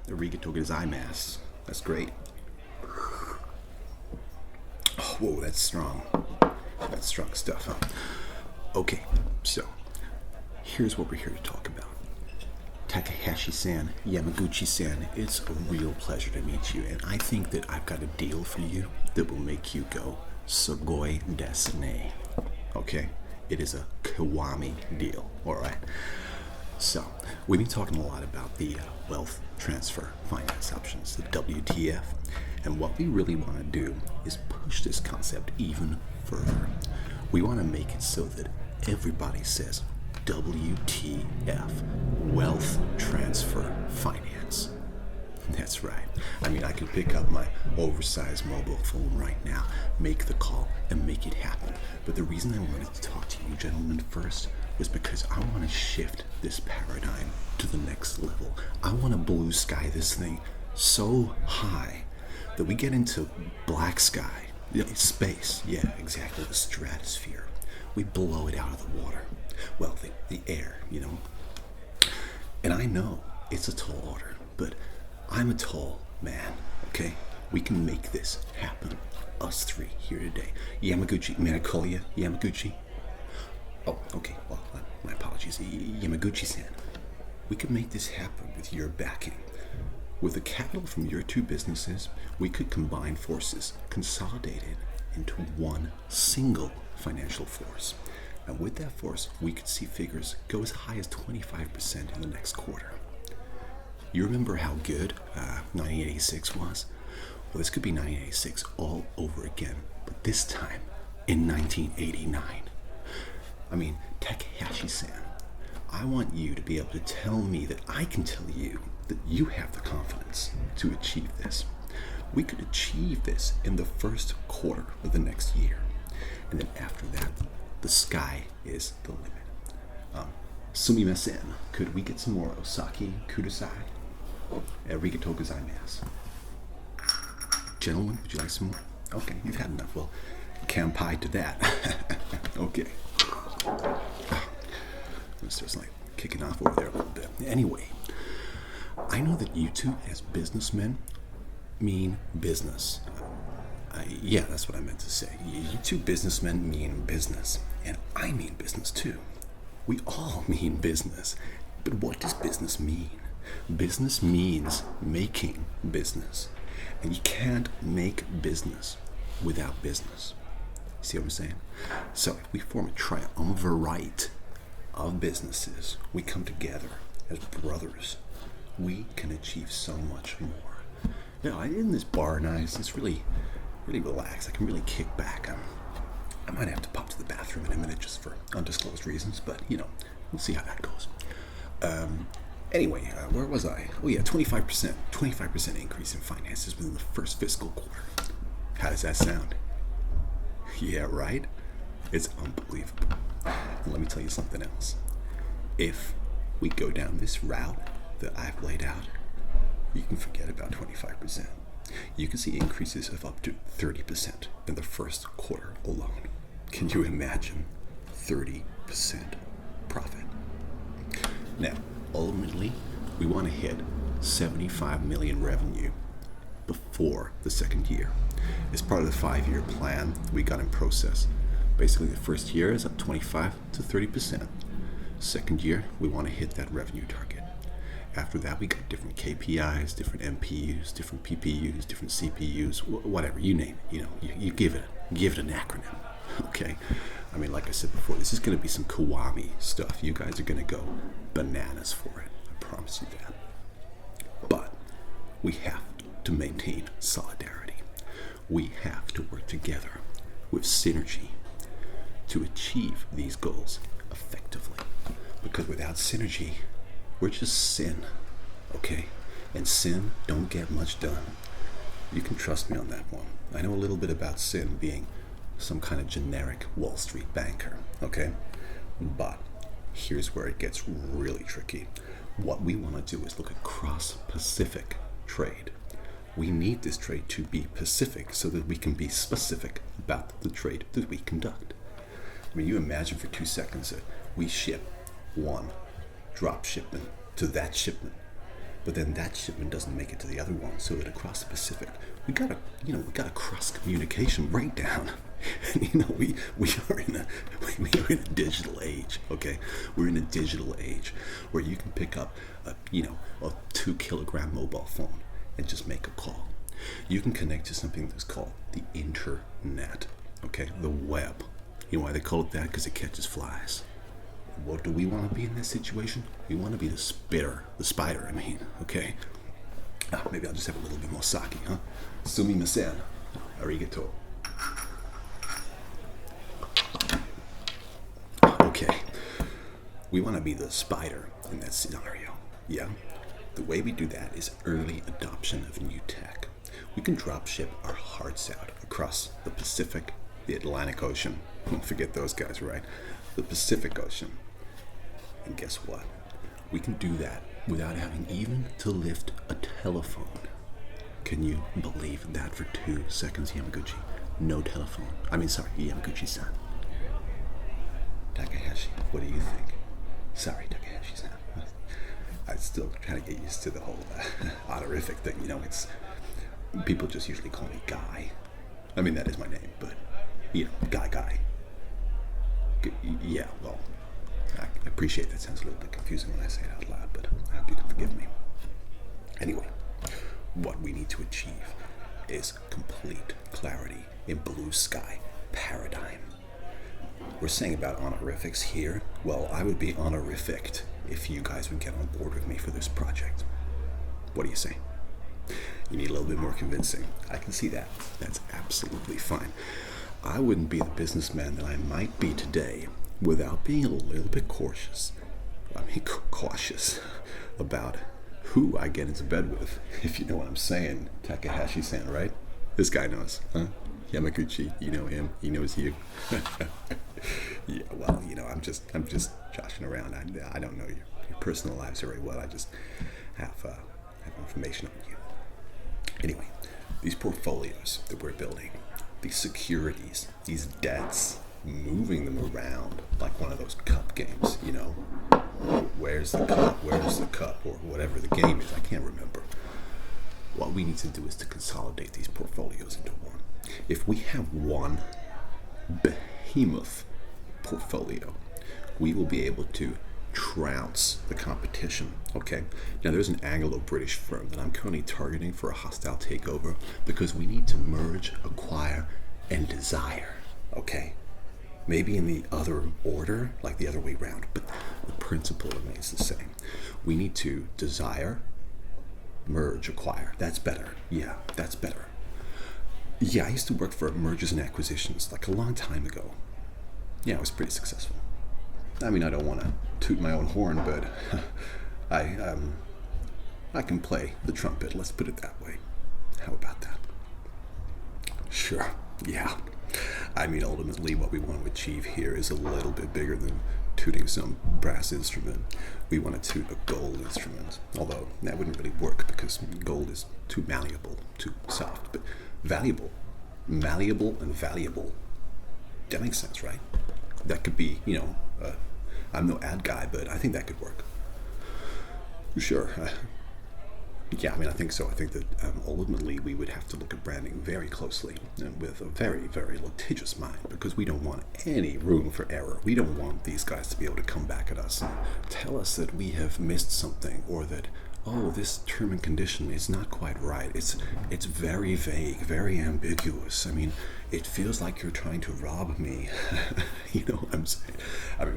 𝒻�𝓊𝓍𝒸𝒶𝒾𝓃𝓄𝒃. That's great. Oh, whoa, that's strong. That's strong stuff, huh? Okay, so here's what we're here to talk about. Takahashi-san, Yamaguchi-san, it's a real pleasure to meet you, and I think that I've got a deal for you that will make you go sugoi desu ne. Okay? It is a Kiwami deal, alright? So, we've been talking a lot about the wealth transfer finance options, the WTF, and what we really want to do is push this concept even further. We want to make it so that everybody says WTF, wealth transfer finance. That's right. I mean, I could pick up my oversized mobile phone right now, make the call, and make it happen. But the reason I wanted to talk to you gentlemen first was because I want to shift this paradigm to the next level. I want to blue sky this thing so high that we get into black sky, space, yeah, exactly, the stratosphere. We blow it out of the water. Well, the air, And I know it's a tall order, but I'm a tall man, okay? We can make this happen. Us three here today. Yamaguchi, may I call you Yamaguchi? Oh, okay, well, my apologies. Yamaguchi-san, we could make this happen with your backing. With the capital from your two businesses, we could combine forces, consolidate it into one single financial force. And with that force, we could see figures go as high as 25% in the next quarter. You remember how good 1986 was? Well, this could be 1986 all over again, but this time in 1989. I mean, Takahashi-san, I want you to be able to tell me that I can tell you that you have the confidence to achieve this. We could achieve this in the first quarter of the next year. And then after that, the sky is the limit. Sumimasen, could we get some more osaki kudasai? Arigatou gozaimasu. Gentlemen, would you like some more? Okay, you've had enough. Well, kanpai to that. Okay. It's just like kicking off over there a little bit. Anyway, I know that you two, as businessmen, mean business. Yeah, that's what I meant to say. You two businessmen mean business, and I mean business too. We all mean business. But what does business mean? Business means making business. And you can't make business without business. See what I'm saying? So if we form a triumvirate of businesses, we come together as brothers, we can achieve so much more. In this bar nice, it's really relaxed. I can really kick back. I might have to pop to the bathroom in a minute just for undisclosed reasons, but we'll see how that goes. Anyway, where was I? Oh yeah, 25% increase in finances within the first fiscal quarter. How does that sound? Yeah, right? It's unbelievable. And let me tell you something else. If we go down this route that I've laid out, you can forget about 25%. You can see increases of up to 30% in the first quarter alone. Can you imagine 30% profit? Now, ultimately, we want to hit 75 million revenue before the second year. As part of the 5-year plan we got in process. Basically, the first year is up 25 to 30%. Second year, we want to hit that revenue target. After that, we got different KPIs, different MPUs, different PPUs, different CPUs, whatever, you name it. You give it an acronym, okay? I mean, like I said before, this is going to be some Kiwami stuff. You guys are going to go bananas for it. I promise you that. But we have to maintain solidarity. We have to work together with synergy to achieve these goals effectively. Because without synergy, we're just sin, okay? And sin don't get much done. You can trust me on that one. I know a little bit about sin being some kind of generic Wall Street banker, okay? But here's where it gets really tricky. What we want to do is look at cross-Pacific trade. We need this trade to be Pacific so that we can be specific about the trade that we conduct. I mean, you imagine for 2 seconds that we ship one drop shipment to that shipment. but then that shipment doesn't make it to the other one, so that across the Pacific, we got a cross communication breakdown. And we are in a digital age, okay? We're in a digital age where you can pick up a 2-kilogram mobile phone and just make a call. You can connect to something that's called the internet, okay? The web. You know why they call it that? Because it catches flies. What do we want to be in this situation? We want to be the spider, okay? Maybe I'll just have a little bit more sake, huh? Sumimasen. Arigato. Okay, we want to be the spider in that scenario, yeah? The way we do that is early adoption of new tech. We can drop ship our hearts out across the Pacific, the Atlantic Ocean. Don't forget those guys, right? The Pacific Ocean. And guess what? We can do that without having even to lift a telephone. Can you believe that for 2 seconds, Yamaguchi? No telephone. Yamaguchi-san. Takahashi, what do you think? Sorry, Takahashi-san. I still try to get used to the whole honorific thing. It's people just usually call me Guy. That is my name, but Guy. Yeah, well, I appreciate that. Sounds a little bit confusing when I say it out loud, but I hope you can forgive me. Anyway, what we need to achieve is complete clarity in blue sky paradigm. We're saying about honorifics here. Well, I would be honorific if you guys would get on board with me for this project. What do you say? You need a little bit more convincing. I can see that. That's absolutely fine. I wouldn't be the businessman that I might be today without being a little bit cautious about who I get into bed with, if you know what I'm saying. Takahashi-san, right? This guy knows, huh? Yamaguchi, you know him, he knows you. Yeah, well, I'm just joshing around. I don't know your personal lives very well. I just have information on you. Anyway, these portfolios that we're building, these securities, these debts, moving them around like one of those cup games, Where's the cup, or whatever the game is, I can't remember. What we need to do is to consolidate these portfolios into one. If we have one behemoth portfolio, we will be able to trounce the competition, okay? Now, there's an Anglo-British firm that I'm currently targeting for a hostile takeover because we need to merge, acquire, and desire, okay? Maybe in the other order, like the other way around, but the principle remains the same. We need to desire, merge, acquire. That's better. Yeah, that's better. Yeah, I used to work for mergers and acquisitions like a long time ago. Yeah, it was pretty successful. I don't want to toot my own horn, but I can play the trumpet, let's put it that way. How about that? Sure, yeah. Ultimately, what we want to achieve here is a little bit bigger than tooting some brass instrument. We want to toot a gold instrument, although that wouldn't really work because gold is too malleable, too soft, but valuable. Malleable and valuable. That makes sense, right? That could be, I'm no ad guy, but I think that could work. Sure. Yeah, I think so. I think that ultimately we would have to look at branding very closely and with a very, very litigious mind, because we don't want any room for error. We don't want these guys to be able to come back at us and tell us that we have missed something, or that, oh, this term and condition is not quite right. It's very vague, very ambiguous. It feels like you're trying to rob me. You know what I'm saying?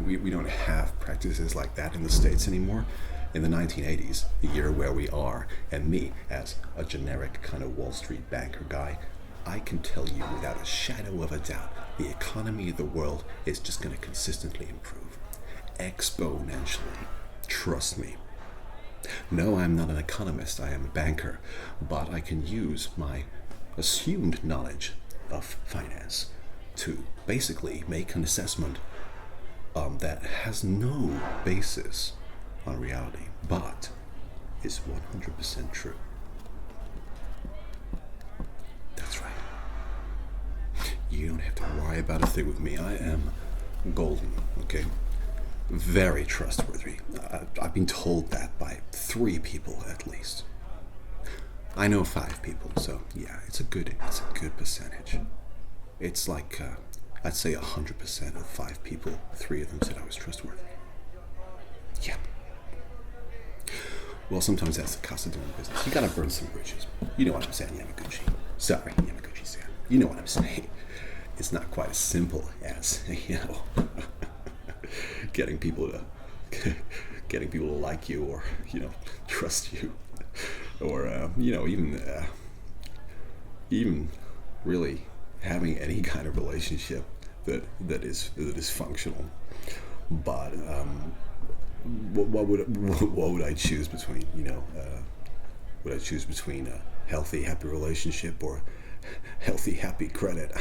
We don't have practices like that in the States anymore. In the 1980s, the year where we are, and me, as a generic kind of Wall Street banker guy, I can tell you without a shadow of a doubt, the economy of the world is just going to consistently improve. Exponentially. Trust me. No, I'm not an economist, I am a banker, but I can use my assumed knowledge of finance to basically make an assessment that has no basis on reality, but is 100% true. That's right. You don't have to worry about a thing with me. I am golden, okay? Very trustworthy. I've been told that by 3 people at least. I know 5 people, so yeah, it's a good percentage. It's like I'd say 100% of 5 people, 3 of them said I was trustworthy. Yeah. Well, sometimes that's the cost of doing business. You gotta burn some bridges. You know what I'm saying, Yamaguchi. Sorry, Yamaguchi-san. You know what I'm saying. It's not quite as simple as, getting people to like you, or trust you, or even really having any kind of relationship that is functional. But what would I choose between? Would I choose between a healthy, happy relationship or healthy, happy credit?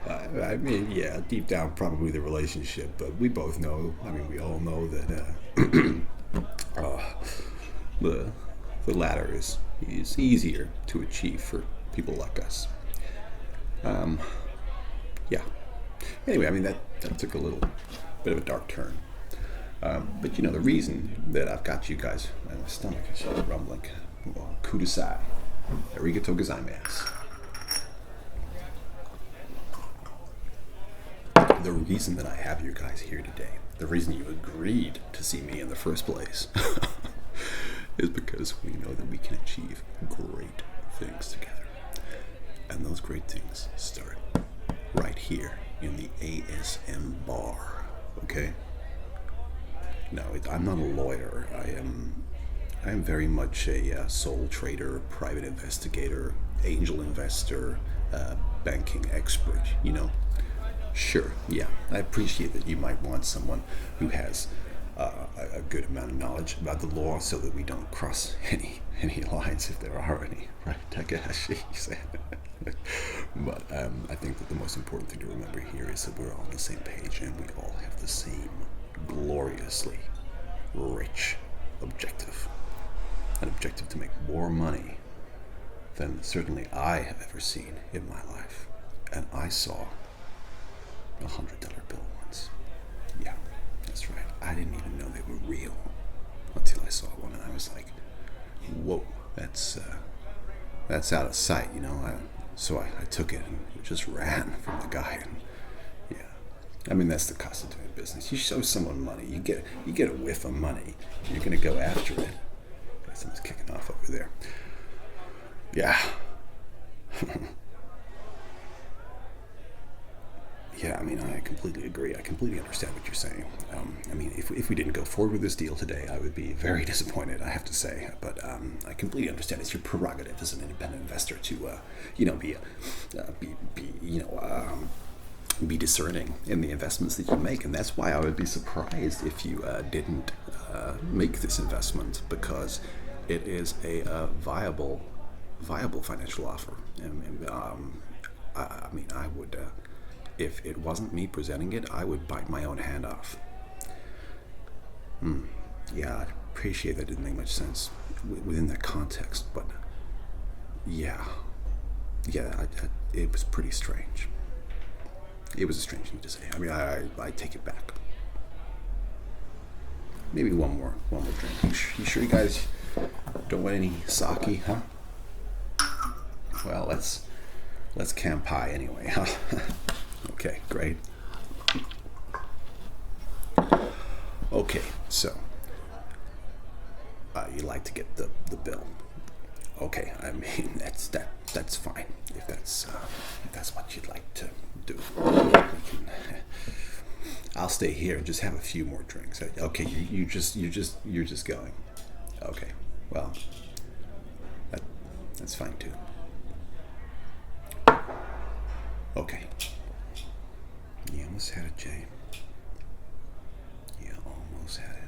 I mean, yeah, deep down, probably the relationship. But we both know. I mean, we all know that the latter is easier to achieve for people like us. Yeah. Anyway, I mean that took a little bit of a dark turn. But the reason that I've got you guys, my stomach is rumbling. 𝓐𝓢𝓜𝓑𝓪𝓻. Arigatou gozaimasu. The reason that I have you guys here today, the reason you agreed to see me in the first place, is because we know that we can achieve great things together. And those great things start right here in the ASM bar, okay? No, I'm not a lawyer. I am very much a soul trader, private investigator, angel investor, banking expert, Sure, yeah. I appreciate that you might want someone who has a good amount of knowledge about the law so that we don't cross any lines, if there are any, right, Takahashi said. But I think that the most important thing to remember here is that we're all on the same page and we all have the same gloriously rich objective. An objective to make more money than certainly I have ever seen in my life. And I saw a $100 bill once. Yeah, that's right. I didn't even know they were real until I saw one, and I was like, "Whoa, that's out of sight," So I took it and just ran from the guy, and yeah, I mean that's the cost of doing business. You show someone money, you get a whiff of money, you're gonna go after it. Someone's kicking off over there. Yeah. Yeah, I mean, I completely agree. I completely understand what you're saying. I mean, if we didn't go forward with this deal today, I would be very disappointed, I have to say. But I completely understand it's your prerogative as an independent investor to, be discerning in the investments that you make, and that's why I would be surprised if you didn't make this investment, because it is a viable financial offer. And I mean, I would. If it wasn't me presenting it, I would bite my own hand off. Yeah, I appreciate that didn't make much sense within that context, but yeah, it was pretty strange. It was a strange thing to say. I mean, I take it back. Maybe one more drink. You sure you guys don't want any sake, huh? Well, let's 𝒻𝒶𝓊𝓍𝓸 anyway, huh? Okay, great. Okay, so you like to get the bill. Okay, I mean that's fine if that's what you'd like to do. I'll stay here and just have a few more drinks. Okay, you're just going. Okay, well that's fine too. Okay. You almost had it, Jay. You almost had it.